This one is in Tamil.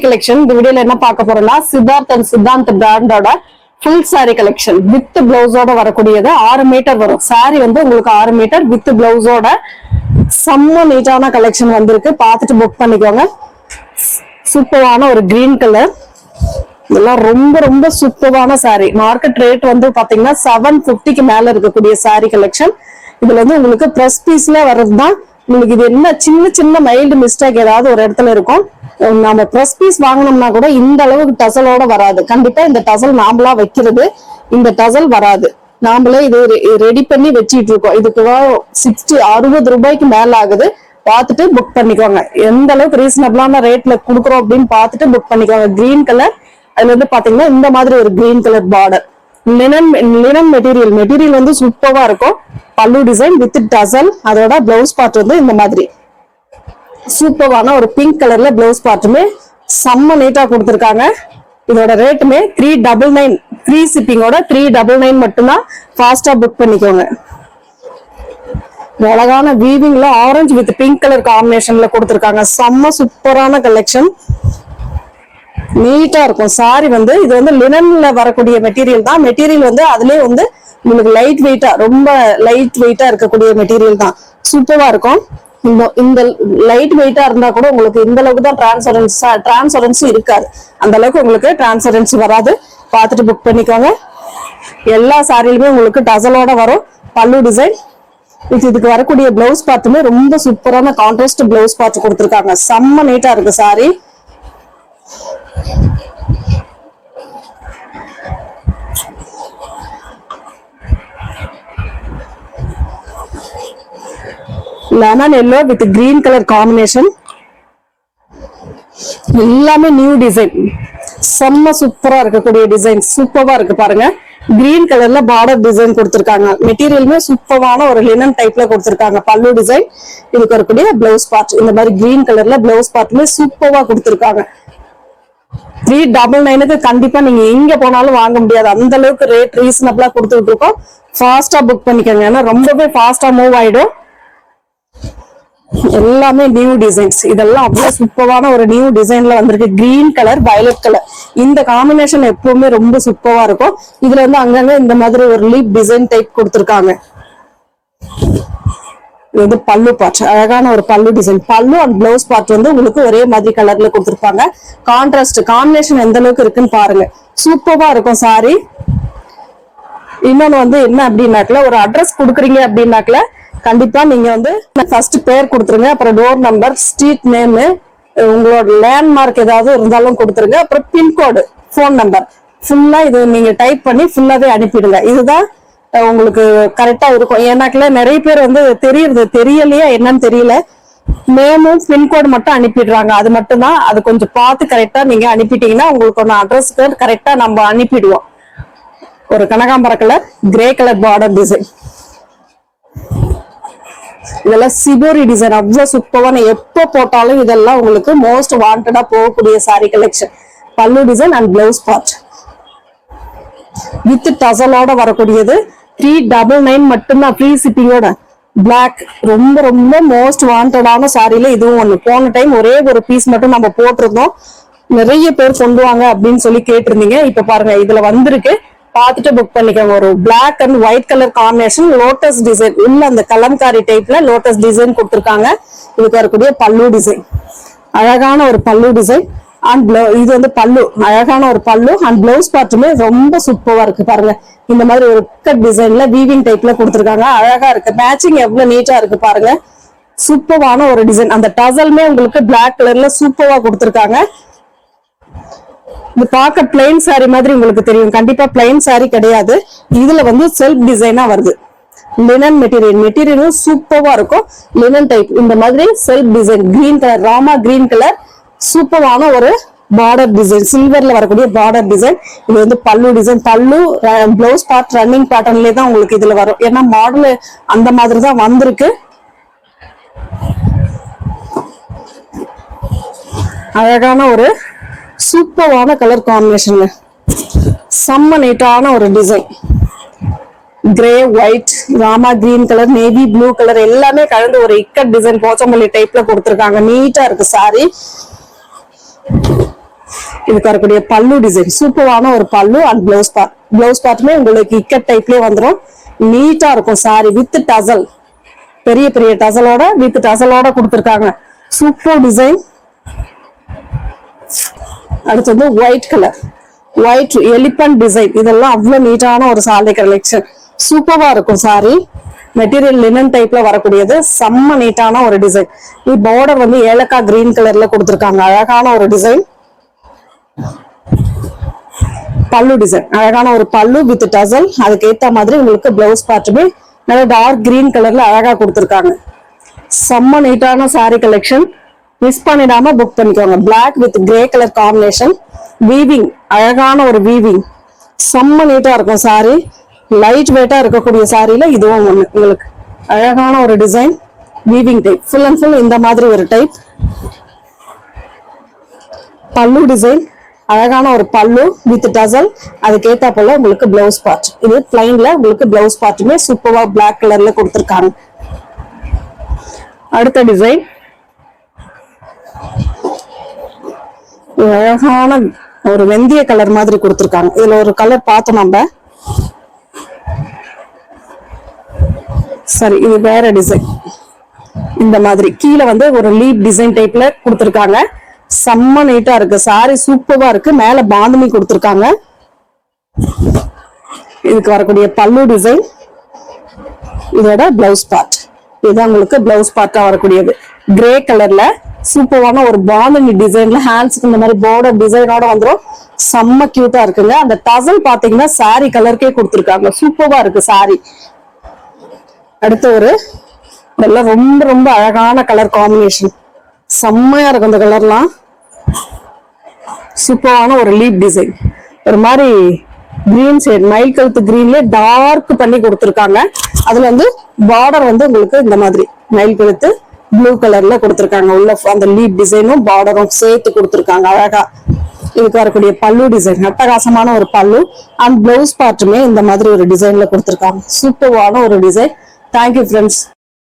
கலெக்ஷன் இந்த வீடியோல என்ன பார்க்க போறோம்னா சித்தார்த் அண்ட் சித்தாந்த் பிராண்டோட ஃபுல் சாரி கலெக்ஷன் வித் பிளவுஸோட வரக்கூடியது 6 மீட்டர் வரும். சாரி வந்து உங்களுக்கு 6 மீட்டர் வித் பிளவுஸோட செம்ம நீட்டான கலெக்ஷன் வந்திருக்கு. பார்த்துட்டு புக் பண்ணிக்கோங்க. சூப்பரான ஒரு கிரீன் கலர், இதெல்லாம் ரொம்ப ரொம்ப சூப்பரான சாரி. மார்க்கெட் ரேட் வந்து பாத்தீங்கன்னா 750க்கு மேல இருக்கக்கூடிய சாரி கலெக்ஷன். இதுல வந்து உங்களுக்கு பிரஸ் பீஸ்ல வர்றதுதான். உங்களுக்கு இது என்ன சின்ன சின்ன மைல்டு மிஸ்டேக் ஏதாவது ஒரு இடத்துல இருக்கும். நம்ம பிரஸ் பீஸ் வாங்கினோம்னா கூட இந்த அளவுக்கு டசலோட வராது. கண்டிப்பா இந்த டசல் நாமளா வைக்கிறது, இந்த டசல் வராது. நாமளே இது ரெடி பண்ணி வச்சிட்டு இருக்கோம். இதுக்கு 60 ரூபாய்க்கு மேல ஆகுது. பார்த்துட்டு புக் பண்ணிக்கோங்க. எந்த அளவுக்கு ரீசனபிளான ரேட்ல கொடுக்குறோம் அப்படின்னு பார்த்துட்டு புக் பண்ணிக்கோங்க. கிரீன் கலர், அதுல வந்து பாத்தீங்கன்னா இந்த மாதிரி ஒரு green colour border. Linen material வந்து சூப்பரா இருக்கும். பல்லு டிசைன் வித் டசல், அதோட பிளவுஸ் பார்ட் வந்து இந்த மாதிரி சூப்பரான ஒரு பிங்க் கலர்ல பிளவுஸ் பார்ட்டுமே செம்ம நீட்டா கொடுத்துருக்காங்க. இதோட ரேட்டுமே 399 ஃப்ரீ ஷிப்பிங்கோட 399 மட்டும்தான். ஃபாஸ்டா புக் பண்ணிக்கோங்க. அழகான வீவிங்ல ஆரஞ்சு வித் பிங்க் கலர் காம்பினேஷன்ல கொடுத்துருக்காங்க. செம்ம சூப்பரான கலெக்ஷன், நீட்டா இருக்கும். சாரி வந்து இது வந்து லினன்ல வரக்கூடிய மெட்டீரியல் தான். மெட்டீரியல் வந்து அதுலயே வந்து உங்களுக்கு லைட் வெயிட்டா, ரொம்ப லைட் வெயிட்டா இருக்கக்கூடிய மெட்டீரியல் தான். சூப்பரா இருக்கும். இந்த லைட் வெயிட்டா இருந்தா கூட உங்களுக்கு இந்த அளவுக்கு தான் டிரான்ஸ்பரன்சி இருக்காது. அந்த அளவுக்கு உங்களுக்கு டிரான்ஸ்பரன்சி வராது. பார்த்துட்டு புக் பண்ணிக்கோங்க. எல்லா சாரிலுமே உங்களுக்கு டசலோட வரும். பல்லு டிசைன் இதுக்கு வரக்கூடிய பிளவுஸ் பார்ட்டுமே ரொம்ப சூப்பரான கான்ட்ராஸ்ட் பிளவுஸ் பார்ட் கொடுத்துருக்காங்க. செம்ம நீட்டா இருக்கு sorry. Lemon yellow with green colour combination, எல்லாமே நியூ டிசைன். செம்ம சூப்பரா இருக்கக்கூடிய டிசைன், சூப்பரா இருக்கு பாருங்க. கிரீன் கலர்ல பார்டர் டிசைன் கொடுத்திருக்காங்க. மெட்டீரியலுமே சூப்பரான ஒரு லினன் டைப்ல கொடுத்திருக்காங்க. பல்லு டிசைன், இதுக்கு வரக்கூடிய பிளவுஸ் பார்ட் இந்த மாதிரி கிரீன் கலர்ல பிளவுஸ் பார்ட்டுமே சூப்பரா கொடுத்திருக்காங்க. 399க்கு கண்டிப்பா நீங்க எங்க போனாலும் வாங்க முடியாது. அந்த அளவுக்கு ரேட் ரீசனபிளா கொடுத்துட்டு இருக்கோம். ஃபாஸ்டா புக் பண்ணிக்கோங்க, ஏன்னா ரொம்பவே ஃபாஸ்டா மூவ் ஆயிடும். எல்லாமே நியூ டிசைன்ஸ். இதெல்லாம் அவ்வளவு சூப்பரான ஒரு நியூ டிசைன்ல வந்திருக்கு. கிரீன் கலர், வயலட் கலர், இந்த காம்பினேஷன் எப்பவுமே ரொம்ப சூப்பரா இருக்கும். இதுல வந்து அங்கங்க இந்த மாதிரி ஒரு லீப் டிசைன் டைப் கொடுத்திருக்காங்க. இது வந்து பல்லு பார்ட், அழகான ஒரு பல்லு டிசைன். பல்லு அண்ட் பிளவுஸ் பார்ட் வந்து உங்களுக்கு ஒரே மாதிரி கலர்ல கொடுத்திருப்பாங்க. கான்ட்ராஸ்ட் காம்பினேஷன் எந்த அளவுக்கு இருக்குன்னு பாருங்க. சூப்பரா இருக்கும் சாரி. இன்னொன்னு வந்து என்ன அப்படின்னாக்கல, ஒரு அட்ரஸ் கொடுக்குறீங்க அப்படின்னாக்கல கண்டிப்பா நீங்க வந்து ஃபர்ஸ்ட் பேர் கொடுத்துருங்க, அப்புறம் டோர் நம்பர், ஸ்ட்ரீட் நேம், உங்களோட லேண்ட்மார்க் ஏதாவது இருந்தாலும் கொடுத்துருங்க, அப்புறம் பின்கோடு, போன் நம்பர் ஃபுல்லா இது நீங்க டைப் பண்ணி ஃபுல்லாவே அனுப்பிடுங்க. இதுதான் உங்களுக்கு கரெக்டா இருக்கும். ஏன்னாக்கல நிறைய பேர் வந்து தெரியலையா என்னன்னு தெரியல, நேமும் பின்கோடு மட்டும் அனுப்பிடுறாங்க. அது மட்டும் தான். அது கொஞ்சம் பார்த்து கரெக்டா நீங்க அனுப்பிட்டீங்கன்னா உங்களுக்கு ஒன்று அட்ரஸ்க்கு கரெக்டா நம்ம அனுப்பிடுவோம். ஒரு கனகாம்பர colour, grey colour border design, இதெல்லாம் சிபோரி டிசைன் அவ்வளவு சூப்பரான. எப்போ போட்டாலும் இதெல்லாம் உங்களுக்கு மோஸ்ட் வாண்டடா போகக்கூடிய சாரி கலெக்ஷன். பல்லு design and blouse part with டசலோட வரக்கூடியது. 399 மட்டும்தான் ஃப்ரீ ஷிப்பிங்கோட. பிளாக் ரொம்ப ரொம்ப மோஸ்ட் வாண்டடான சாரியில இதுவும் ஒண்ணு. போன டைம் ஒரே ஒரு பீஸ் மட்டும் நம்ம போட்டிருந்தோம், நிறைய பேர் கொண்டு வாங்க அப்படின்னு சொல்லி கேட்டிருந்தீங்க. இப்ப பாருங்க இதுல வந்திருக்கு. பார்த்துட்டு புக் பண்ணிக்கோங்க. ஒரு black and white colour combination, lotus design உள்ள அந்த கலம்காரி டைப்ல லோட்டஸ் டிசைன் கொடுத்திருக்காங்க. இதுக்கு வரக்கூடிய பல்லு டிசைன், அழகான ஒரு பல்லு டிசைன் அண்ட் இது வந்து பல்லு, அழகான ஒரு பல்லு அண்ட் பிளவுஸ் பார்ட்டுமே ரொம்ப சூப்பரா இருக்கு பாருங்க. இந்த மாதிரி ஒரு கட் டிசைன்ல வீவிங் டைப்ல கொடுத்திருக்காங்க. அழகா இருக்கு. மேட்சிங் எவ்வளவு நீட்டா இருக்கு பாருங்க. சூப்பரான ஒரு டிசைன். அந்த டசல்மே உங்களுக்கு பிளாக் கலர்ல சூப்பரா கொடுத்திருக்காங்க. இது பார்க்க பிளைன் சாரி மாதிரி உங்களுக்கு தெரியும். கண்டிப்பா பிளைன் சாரி கிடையாது. இதுல வந்து செல்ஃப் டிசைனா வருது. லினன் மெட்டீரியலும் சூப்பரா இருக்கும். லினன் டைப் இந்த மாதிரி self design, green colour, Rama green colour, சூப்பரான ஒரு பார்டர் டிசைன், சில்வர்ல வரக்கூடிய பார்டர் டிசைன். இது வந்து பல்லு டிசைன். பல்லு பிளவுஸ் பார்ட் ரன்னிங் பேட்டர்ன்லயே தான் உங்களுக்கு இதுல வரும். ஏன்னா மாடல் அந்த மாதிரி தான் வந்திருக்கு. அழகான ஒரு சூப்பரான கலர் காம்பினேஷன், செம்ம நீட்டான ஒரு design. Grey, white, Rama green colour, navy blue colour எல்லாமே கலந்து ஒரு இக்கட் டிசைன் போச்சம்பள்ளி டைப்ல கொடுத்திருக்காங்க. நீட்டா இருக்கு சாரி. இதுக்கு வரக்கூடிய பல்லு டிசைன் சூப்பரான ஒரு பல்லு அண்ட் பிளவுஸ் பார்ட்டுமே உங்களுக்கு இக்கட் டைப்லயே வந்துடும். நீட்டா இருக்கும் சாரி வித் டசல், பெரிய பெரிய டசலோட வித் டசலோட கொடுத்துருக்காங்க. Super design. அடுத்தது white colour, white elephant design. இதெல்லாம் அவ்வளவு நீட்டான ஒரு சாரி கலெக்ஷன். சூப்பரா இருக்கும் சாரி. மெட்டீரியல் லினன் டைப்ல வரக்கூடியது. செம்ம நீட்டான ஒரு டிசைன். இது பார்டர் வந்து ஏலக்காய் கிரீன் கலர்ல கொடுத்துருக்காங்க. அழகான ஒரு டிசைன். பல்லு டிசைன் அழகான ஒரு பல்லு வித் டசல். அதுக்கு ஏத்த மாதிரி உங்களுக்கு பிளவுஸ் பார்ட்டுமே நல்ல டார்க் கிரீன் கலர்ல அழகா கொடுத்துருக்காங்க. செம்ம நீட்டான சாரி கலெக்ஷன். மிஸ் பண்ணிடாம புக் பண்ணிக்கோங்க. Black with grey colour combination. Weaving அழகான ஒரு வீவிங். செம்ம நீட்டா இருக்கும் சாரி. லைட் வெயிட்டா இருக்கக்கூடிய சாரியில இதுவும் ஒண்ணு. உங்களுக்கு அழகான ஒரு design. Weaving type full and full இந்த மாதிரி ஒரு டைப். பல்லு டிசைன் அழகான ஒரு பல்லு வித் டசல். அதுக்கு ஏத்தா போல உங்களுக்கு பிளவுஸ் பார்ட். இது பிளைன்ல உங்களுக்கு பிளவுஸ் பார்ட்டுமே சூப்பரா பிளாக் கலர்ல கொடுத்துருக்காங்க. அடுத்த டிசைன் அழகான ஒரு வெந்தய கலர் மாதிரி கொடுத்துருக்காங்க. இதுல ஒரு கலர் பார்த்தோம் நம்ம. சரி, இது வேற டிசைன். இந்த மாதிரி கீழே வந்து ஒரு லீப் டிசைன் டைப்ல கொடுத்துருக்காங்க. செம்ம நீட்டா இருக்கு சாரி. சூப்பரா இருக்கு. மேல பாந்தமி கொடுத்துருக்காங்க. இதுக்கு வரக்கூடிய பல்லு டிசைன். இதோட பிளவுஸ் பார்ட். இதுதான் உங்களுக்கு பிளவுஸ் பார்ட்டா வரக்கூடியது. கிரே கலர்ல சூப்பரான ஒரு பாந்தமி டிசைன்ல ஹேண்ட்ஸ்க்கு இந்த மாதிரி பார்டர் டிசைனோட வந்துடும். செம்ம கியூட்டா இருக்குங்க. அந்த டசல் பாத்தீங்கன்னா சாரி கலருக்கே கொடுத்துருக்காங்க. சூப்பரா இருக்கு சாரி. அடுத்த ஒரு இதெல்லாம் ரொம்ப ரொம்ப அழகான கலர் காம்பினேஷன். செம்மையா இருக்கும் இந்த கலர்லாம். சூப்பரான ஒரு லீப் டிசைன். ஒரு மாதிரி கிரீன் ஷேட் மயில் கழுத்து கிரீன்ல டார்க் பண்ணி கொடுத்துருக்காங்க. அதுல வந்து பார்டர் வந்து உங்களுக்கு இந்த மாதிரி மயில் கழுத்து ப்ளூ கலர்ல கொடுத்துருக்காங்க. உள்ள அந்த லீப் டிசைனும் பார்டரும் சேர்த்து கொடுத்துருக்காங்க அழகா. இதுக்கு வரக்கூடிய பல்லு டிசைன் அட்டகாசமான ஒரு பல்லு அண்ட் பிளவுஸ் பார்ட்டுமே இந்த மாதிரி ஒரு டிசைன்ல கொடுத்துருக்காங்க. சூப்பரான ஒரு டிசைன். Thank you friends.